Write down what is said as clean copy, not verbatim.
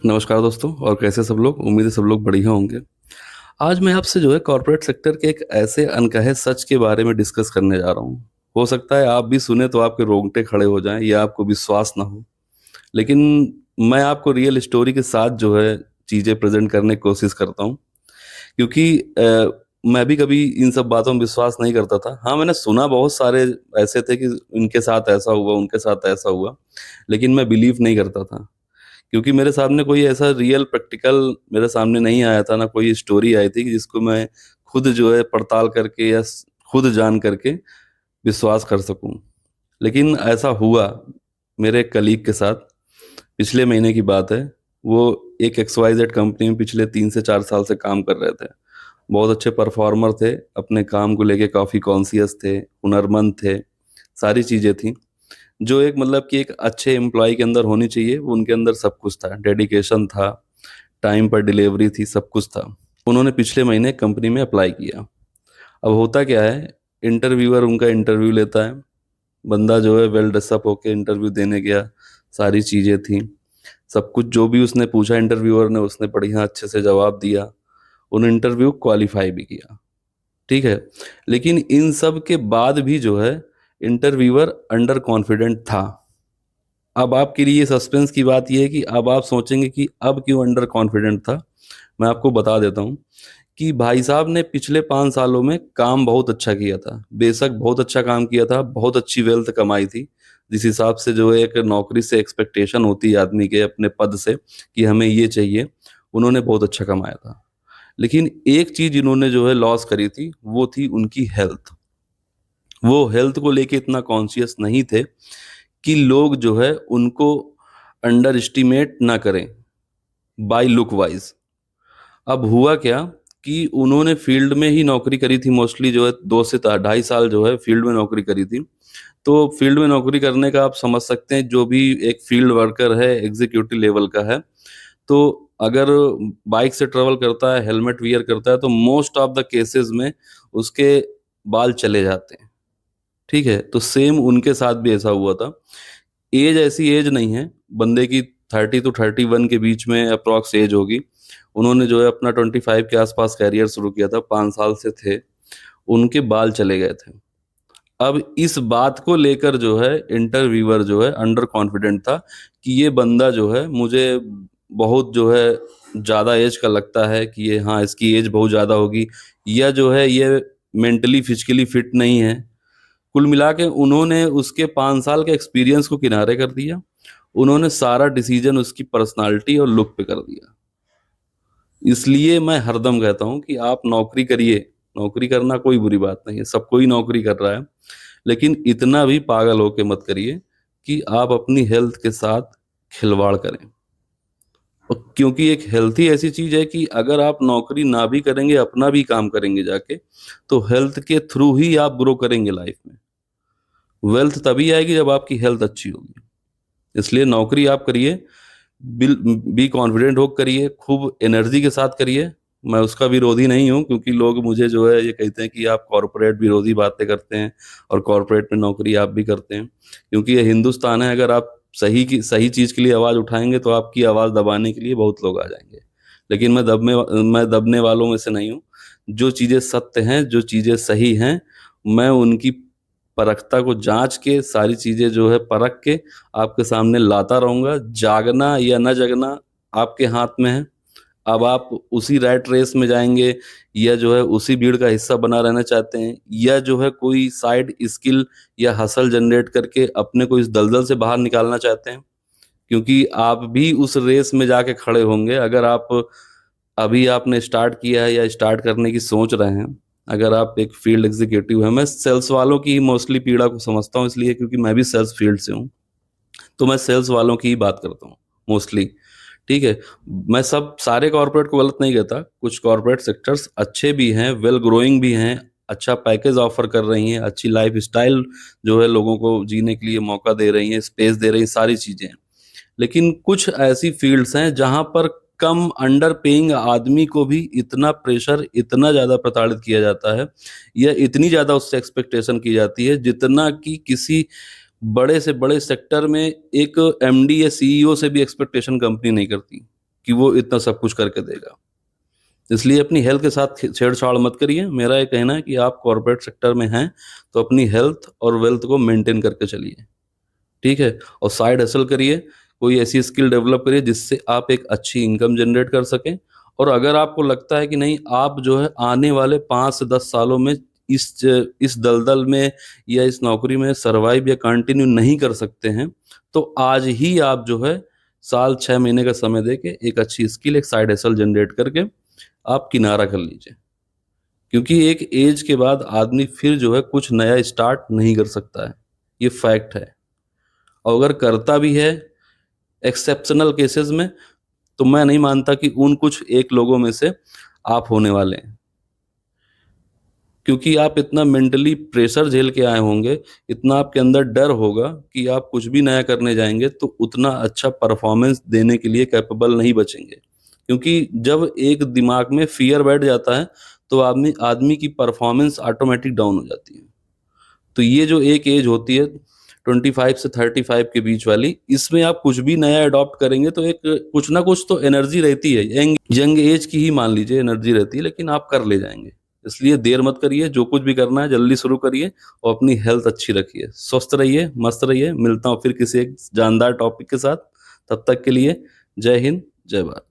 नमस्कार दोस्तों। और कैसे सब लोग? उम्मीद है सब लोग बढ़िया होंगे। आज मैं आपसे जो है कॉर्पोरेट सेक्टर के एक ऐसे अनकहे सच के बारे में डिस्कस करने जा रहा हूँ। हो सकता है आप भी सुने तो आपके रोंगटे खड़े हो जाएं या आपको विश्वास ना हो, लेकिन मैं आपको रियल स्टोरी के साथ जो है चीज़ें प्रेजेंट करने की कोशिश करता हूँ, क्योंकि मैं भी कभी इन सब बातों में विश्वास नहीं करता था। हाँ, मैंने सुना बहुत सारे ऐसे थे कि इनके साथ ऐसा हुआ, उनके साथ ऐसा हुआ, लेकिन मैं बिलीव नहीं करता था। क्योंकि मेरे सामने कोई ऐसा रियल प्रैक्टिकल मेरे सामने नहीं आया था, ना कोई स्टोरी आई थी कि जिसको मैं खुद जो है पड़ताल करके या खुद जान करके विश्वास कर सकूं। लेकिन ऐसा हुआ मेरे कलीग के साथ। पिछले महीने की बात है। वो एक XYZ कंपनी में पिछले 3 से 4 साल से काम कर रहे थे। बहुत अच्छे परफॉर्मर थे, अपने काम को लेके काफ़ी कॉन्शियस थे, हुनरमंद थे, सारी चीज़ें थी जो एक मतलब कि एक अच्छे एम्प्लॉय के अंदर होनी चाहिए। वो उनके अंदर सब कुछ था, डेडिकेशन था, टाइम पर डिलीवरी थी, सब कुछ था। उन्होंने पिछले महीने कंपनी में अप्लाई किया। अब होता क्या है, इंटरव्यूअर उनका इंटरव्यू लेता है। बंदा जो है वेल ड्रेसअप होके इंटरव्यू देने गया, सारी चीज़ें थी, सब कुछ जो भी उसने पूछा इंटरव्यूअर ने उसने बढ़िया अच्छे से जवाब दिया। उन इंटरव्यू क्वालिफाई भी किया, ठीक है। लेकिन इन सब के बाद भी जो है इंटरव्यूअर अंडर कॉन्फिडेंट था। अब आपके लिए सस्पेंस की बात यह है कि अब आप सोचेंगे कि अब क्यों अंडर कॉन्फिडेंट था। मैं आपको बता देता हूँ कि भाई साहब ने पिछले 5 सालों में काम बहुत अच्छा किया था। बेशक बहुत अच्छा काम किया था, बहुत अच्छी वेल्थ कमाई थी। जिस हिसाब से जो है एक नौकरी से एक्सपेक्टेशन होती है आदमी के अपने पद से कि हमें ये चाहिए, उन्होंने बहुत अच्छा कमाया था। लेकिन एक चीज इन्होंने जो है लॉस करी थी, वो थी उनकी हेल्थ। वो हेल्थ को लेके इतना कॉन्शियस नहीं थे कि लोग जो है उनको अंडर एस्टिमेट ना करें बाय लुक वाइज। अब हुआ क्या कि उन्होंने फील्ड में ही नौकरी करी थी, मोस्टली जो है 2 से 2.5 साल जो है फील्ड में नौकरी करी थी। तो फील्ड में नौकरी करने का आप समझ सकते हैं, जो भी एक फील्ड वर्कर है एग्जीक्यूटिव लेवल का है, तो अगर बाइक से ट्रेवल करता है, हेलमेट वियर करता है, तो मोस्ट ऑफ द केसेस में उसके बाल चले जाते हैं, ठीक है। तो सेम उनके साथ भी ऐसा हुआ था। एज ऐसी एज नहीं है बंदे की, 30 to 31 के बीच में अप्रॉक्स एज होगी। उन्होंने जो है अपना 25 के आसपास कैरियर शुरू किया था, 5 साल से थे, उनके बाल चले गए थे। अब इस बात को लेकर जो है इंटरव्यूअर जो है अंडर कॉन्फिडेंट था कि ये बंदा जो है मुझे बहुत जो है ज़्यादा एज का लगता है, कि ये हाँ इसकी एज बहुत ज़्यादा होगी, या जो है ये मेंटली फिजिकली फिट नहीं है। कुल मिला के उन्होंने उसके 5 साल के एक्सपीरियंस को किनारे कर दिया। उन्होंने सारा डिसीजन उसकी पर्सनालिटी और लुक पे कर दिया। इसलिए मैं हरदम कहता हूँ कि आप नौकरी करिए। नौकरी करना कोई बुरी बात नहीं है, सब कोई नौकरी कर रहा है, लेकिन इतना भी पागल होके मत करिए कि आप अपनी हेल्थ के साथ खिलवाड़ करें। और क्योंकि एक हेल्थ ही ऐसी चीज है कि अगर आप नौकरी ना भी करेंगे, अपना भी काम करेंगे जाके, तो हेल्थ के थ्रू ही आप ग्रो करेंगे लाइफ में। वेल्थ तभी आएगी जब आपकी हेल्थ अच्छी होगी। इसलिए नौकरी आप करिए, बी कॉन्फिडेंट होकर करिए, खूब एनर्जी के साथ करिए। मैं उसका विरोधी नहीं हूँ, क्योंकि लोग मुझे जो है ये कहते हैं कि आप कॉरपोरेट विरोधी बातें करते हैं और कॉरपोरेट में नौकरी आप भी करते हैं। क्योंकि ये हिंदुस्तान है, अगर आप सही चीज़ के लिए आवाज़ उठाएंगे तो आपकी आवाज़ दबाने के लिए बहुत लोग आ जाएंगे। लेकिन मैं दबने वालों में से नहीं हूँ। जो चीज़ें सत्य हैं, जो चीज़ें सही हैं, मैं उनकी परखता को जांच के, सारी चीज़ें जो है परख के आपके सामने लाता रहूँगा। जागना या न जगना आपके हाथ में है। अब आप उसी रैट रेस में जाएँगे, या जो है उसी भीड़ का हिस्सा बना रहना चाहते हैं, या जो है कोई साइड स्किल या हसल जनरेट करके अपने को इस दलदल से बाहर निकालना चाहते हैं। क्योंकि आप भी उस रेस में जाके खड़े होंगे। अगर आप अभी आपने स्टार्ट किया है या स्टार्ट करने की सोच रहे हैं, अगर आप एक फील्ड एग्जीक्यूटिव हैं, मैं सेल्स वालों की ही मोस्टली पीड़ा को समझता हूँ, इसलिए क्योंकि मैं भी सेल्स फील्ड से हूँ। तो मैं सेल्स वालों की ही बात करता हूँ मोस्टली, ठीक है। मैं सब सारे कॉर्पोरेट को गलत नहीं कहता, कुछ कॉर्पोरेट सेक्टर्स अच्छे भी हैं, वेल ग्रोइंग भी हैं, अच्छा पैकेज ऑफर कर रही हैं, अच्छी लाइफ स्टाइल जो है लोगों को जीने के लिए मौका दे रही हैं, स्पेस दे रही हैं, सारी चीज़ें हैं। लेकिन कुछ ऐसी फील्ड्स हैं जहां पर कम अंडर पेइंग आदमी को भी इतना प्रेशर, इतना ज़्यादा प्रताड़ित किया जाता है, या इतनी ज़्यादा उससे एक्सपेक्टेशन की जाती है, जितना कि किसी बड़े से बड़े सेक्टर में एक MD या CEO से भी एक्सपेक्टेशन कंपनी नहीं करती। कि वो इतना सब कुछ करके देगा। इसलिए अपनी हेल्थ के साथ छेड़छाड़ मत करिए। मेरा ये कहना है कि आप कॉर्पोरेट सेक्टर में हैं तो अपनी हेल्थ और वेल्थ को मेंटेन करके चलिए, ठीक है। और साइड हसल करिए, कोई ऐसी स्किल डेवलप करिए जिससे आप एक अच्छी इनकम जनरेट कर सकें। और अगर आपको लगता है कि नहीं, आप जो है आने वाले 5 से 10 सालों में इस दलदल में या इस नौकरी में सर्वाइव या कंटिन्यू नहीं कर सकते हैं, तो आज ही आप जो है साल 6 महीने का समय देके एक अच्छी स्किल, एक साइड हसल जनरेट करके आप किनारा कर लीजिए। क्योंकि एक एज के बाद आदमी फिर जो है कुछ नया स्टार्ट नहीं कर सकता है, ये फैक्ट है। और अगर करता भी है एक्सेप्शनल केसेस में, तो मैं नहीं मानता कि उन कुछ एक लोगों में से आप होने वाले हैं। क्योंकि आप इतना मेंटली प्रेशर झेल के आए होंगे, इतना आपके अंदर डर होगा कि आप कुछ भी नया करने जाएंगे तो उतना अच्छा परफॉर्मेंस देने के लिए कैपेबल नहीं बचेंगे। क्योंकि जब एक दिमाग में फियर बैठ जाता है तो आदमी आदमी की परफॉर्मेंस ऑटोमेटिक डाउन हो जाती है। तो ये जो एक एज होती है 25 से 35 के बीच वाली, इसमें आप कुछ भी नया अडॉप्ट करेंगे तो एक कुछ ना कुछ तो एनर्जी रहती है, यंग यंग एज की ही मान लीजिए एनर्जी रहती है, लेकिन आप कर ले जाएंगे। इसलिए देर मत करिए, जो कुछ भी करना है जल्दी शुरू करिए और अपनी हेल्थ अच्छी रखिए, स्वस्थ रहिए, मस्त रहिए। मिलता हूँ फिर किसी एक जानदार टॉपिक के साथ। तब तक के लिए जय हिंद, जय भारत।